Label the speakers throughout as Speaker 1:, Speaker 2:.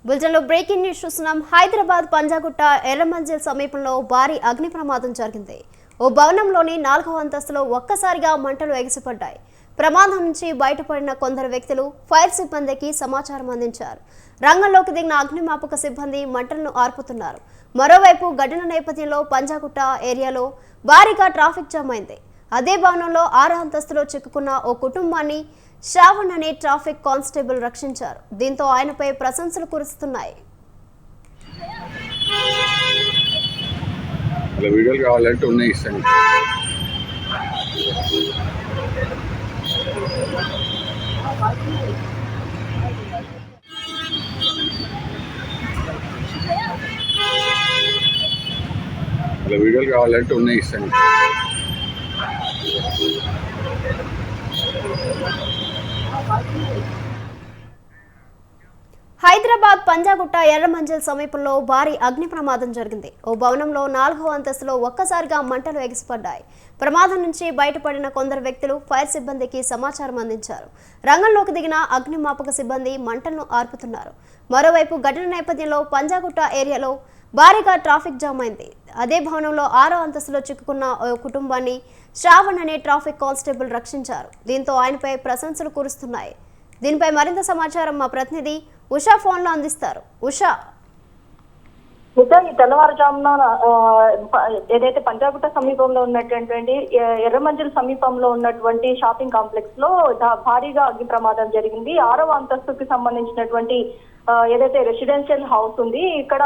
Speaker 1: బులెటిన్లో breaking news చూస్తున్నాం. హైదరాబాద్ పంజాగుట్ట ఎర్రమంజిల్ సమీపంలో భారీ అగ్ని ప్రమాదం జరిగింది. ఓ భవనంలోని 4వ అంతస్తులో ఒక్కసారిగా మంటలు ఎగిసిపడ్డాయి. ప్రమాదం నుంచి బయటపడిన కొందరు వ్యక్తులు ఫైర్ సిబ్బందికి సమాచారం అందించారు. రంగంలోకి దిగిన అగ్నిమాపక సిబ్బంది మంటలను ఆర్పుతున్నారు. మరోవైపు ఘటన నేపథ్యంలో పంజాగుట్ట ఏరియాలో భారీగా ట్రాఫిక్ జామ్ అయింది. అదే భవనంలో 6వ అంతస్తులో చిక్కుకున్న ఓ కుటుంబాన్ని శ్రావణ్ అనే ట్రాఫిక్ కానిస్టేబుల్ రక్షించారు. దీంతో ఆయనపై ప్రశంసలు కురుస్తున్నాయి.
Speaker 2: వీడియోలు కావాలంటే ఉన్నాయి ఇస్తాను. వీడియోలు కావాలంటే ఉన్నాయి ఇస్తాను.
Speaker 1: హైదరాబాద్ పంజాగుట్ట ఎర్రమంజిల్ సమీపంలో భారీ అగ్ని ప్రమాదం జరిగింది. ఓ భవనంలో 4వ అంతస్తులో ఒక్కసారిగా మంటలు ఎగిసిపడ్డాయి. ప్రమాదం నుంచి బయటపడిన కొందరు వ్యక్తులు ఫైర్ సిబ్బందికి సమాచారం అందించారు. రంగంలోకి దిగిన అగ్నిమాపక సిబ్బంది మంటలను ఆర్పుతున్నారు. మరోవైపు ఘటన నేపథ్యంలో పంజాగుట్ట ఏరియాలో భారీగా ట్రాఫిక్ జామ్ అయింది. అదే భవనంలో 6వ అంతస్తులో చిక్కుకున్న ఓ కుటుంబాన్ని శ్రావణ్ అనే ట్రాఫిక్ కానిస్టేబుల్ రక్షించారు. దీంతో ఆయనపై ప్రశంసలు కురుస్తున్నాయి. దీనిపై మరింత సమాచారం మా ప్రతినిధి ఉషా ఫోన్ లో అందిస్తారు. ఉషా,
Speaker 3: ఈ తెల్లవారుజామున ఏదైతే పంజాగుట్ట సమీపంలో ఉన్నటువంటి ఎర్రమంజిల్ సమీపంలో ఉన్నటువంటి షాపింగ్ కాంప్లెక్స్ లో భారీగా అగ్ని ప్రమాదం జరిగింది. 6వ అంతస్తుకి సంబంధించినటువంటి ఏదైతే రెసిడెన్షియల్ హౌస్ ఉంది, ఇక్కడ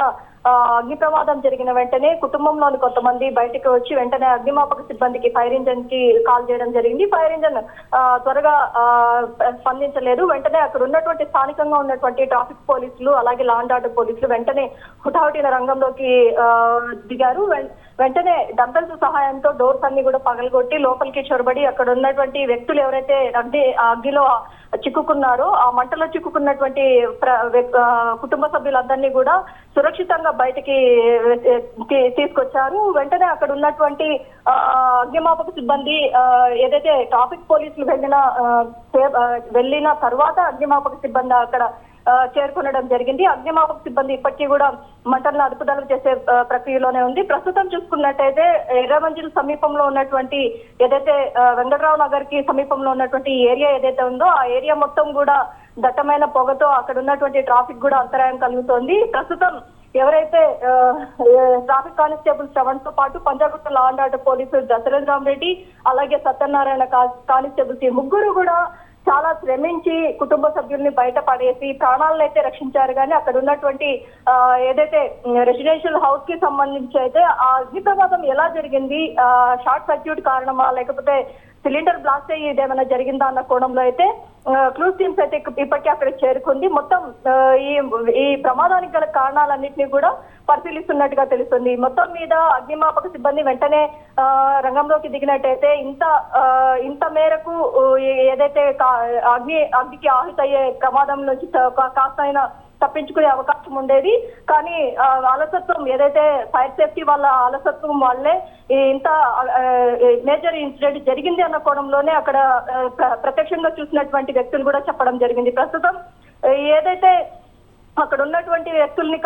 Speaker 3: అగ్ని ప్రమాదం జరిగిన వెంటనే కుటుంబంలోని కొంతమంది బయటకు వచ్చి వెంటనే అగ్నిమాపక సిబ్బందికి ఫైర్ ఇంజన్ కి కాల్ చేయడం జరిగింది. ఫైర్ ఇంజన్ త్వరగా స్పందించలేదు. వెంటనే అక్కడ ఉన్నటువంటి స్థానికంగా ఉన్నటువంటి ట్రాఫిక్ పోలీసులు అలాగే లా అండ్ ఆర్డర్ పోలీసులు వెంటనే హుటాహుటిన రంగంలోకి దిగారు. వెంటనే డంబెల్స్ సహాయంతో డోర్స్ అన్ని కూడా పగలగొట్టి లోపలికి చొరబడి అక్కడ ఉన్నటువంటి వ్యక్తులు ఎవరైతే అగ్నిలో చిక్కుకున్నారో ఆ మంటలో చిక్కుకున్నటువంటి కుటుంబ సభ్యులందరినీ కూడా సురక్షితంగా బయటికి తీసుకొచ్చారు. వెంటనే అక్కడ ఉన్నటువంటి అగ్నిమాపక సిబ్బంది ఏదైతే ట్రాఫిక్ పోలీసులు వెళ్ళిన తర్వాత అగ్నిమాపక సిబ్బంది అక్కడ చేరుకునడం జరిగింది. అగ్నిమాపక సిబ్బంది ఇప్పటికీ కూడా మంటలను అదుపుదల చేసే ప్రక్రియలోనే ఉంది. ప్రస్తుతం చూసుకున్నట్టయితే ఎర్రమంజిల్ సమీపంలో ఉన్నటువంటి ఏదైతే వెంకట్రావు నగర్ కి సమీపంలో ఉన్నటువంటి ఏరియా ఏదైతే ఉందో ఆ ఏరియా మొత్తం కూడా దట్టమైన పొగతో అక్కడ ఉన్నటువంటి ట్రాఫిక్ కూడా అంతరాయం కలుగుతోంది. ప్రస్తుతం ఎవరైతే ట్రాఫిక్ కానిస్టేబుల్ శ్రవణ్ తో పాటు పంజాగుట్ట లా అండ్ ఆర్డర్ పోలీసులు దశరథరామరెడ్డి అలాగే సత్యనారాయణ కానిస్టేబుల్స్ ఈ ముగ్గురు కూడా చాలా శ్రమించి కుటుంబ సభ్యుల్ని బయట పడేసి ప్రాణాలను అయితే రక్షించారు. కానీ అక్కడ ఉన్నటువంటి ఏదైతే రెసిడెన్షియల్ హౌస్ కి సంబంధించి అయితే ఆ అగ్ని ప్రమాదం ఎలా జరిగింది, షార్ట్ సర్క్యూట్ కారణమా లేకపోతే సిలిండర్ బ్లాస్ట్ అయ్యి ఇదేమైనా జరిగిందా అన్న కోణంలో అయితే క్లూస్ టీమ్స్ అయితే ఇప్పటికీ అక్కడ చేరుకుంది. మొత్తం ఈ ప్రమాదానికి గల కారణాలన్నింటినీ కూడా పరిశీలిస్తున్నట్టుగా తెలుస్తుంది. మొత్తం మీద అగ్నిమాపక సిబ్బంది వెంటనే రంగంలోకి దిగినట్టయితే ఇంత మేరకు ఏదైతే అగ్నికి ఆహుతయ్యే ప్రమాదం నుంచి కాస్తైనా తప్పించుకునే అవకాశం ఉండేది. కానీ అలసత్వం ఏదైతే ఫైర్ సేఫ్టీ వాళ్ళ అలసత్వం వాళ్ళే ఇంత మేజర్ ఇన్సిడెంట్ జరిగింది అన్న కోణంలోనే అక్కడ ప్రత్యక్షంగా చూసినటువంటి వ్యక్తులు కూడా చెప్పడం జరిగింది. ప్రస్తుతం ఏదైతే అక్కడ ఉన్నటువంటి వ్యక్తుల్ని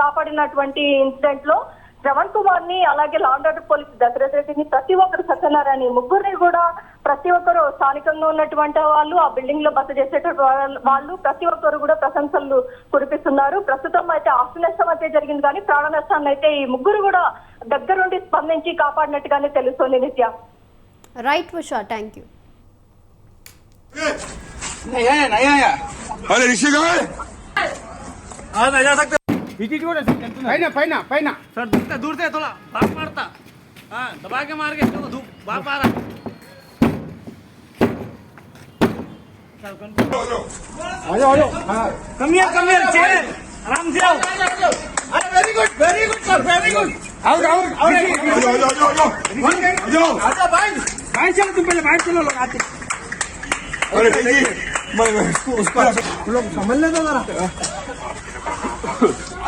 Speaker 3: కాపాడినటువంటి ఇన్సిడెంట్ లో శ్రవణ్ కుమార్ ని అలాగే లా అండ్ ఆర్డర్ పోలీసు దశరథరెడ్డిని ప్రతి ఒక్కరు సత్యనారాయణ ముగ్గురిని కూడా ప్రతి ఒక్కరు స్థానికంగా ఉన్నటువంటి వాళ్ళు ఆ బిల్డింగ్ లో బస చేసేటువంటి వాళ్ళు ప్రతి ఒక్కరు కూడా ప్రశంసలు కురిపిస్తున్నారు. ప్రస్తుతం అయితే ఆస్తి నష్టం అయితే జరిగింది కానీ ప్రాణ నష్టాన్ని అయితే ఈ ముగ్గురు కూడా దగ్గరుండి స్పందించి కాపాడినట్టుగానే తెలుస్తుంది. నిత్య
Speaker 1: రైట్ ఉషా, థ్యాంక్ యూ.
Speaker 4: पहना पहना सर दूर से थोड़ा भाग मारता दबा के मार के धूप भाग मारा कम हियर चेयर आराम से आओ. अरे very good sir very good. आओ आजा भाई चलो तुम पहले बाहर चलो लोग आते. अरे उसको लोग समझ लेते जरा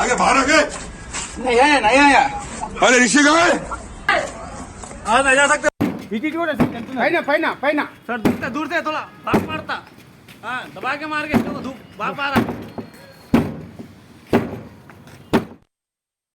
Speaker 2: आगे बाहर आगे
Speaker 4: नहीं आया.
Speaker 2: अरे ऋषि कहाँ है?
Speaker 4: नहीं जा सकते. पहना सर दूर से थोड़ा भाग मारता दबा के मार के धूप भाग मारा.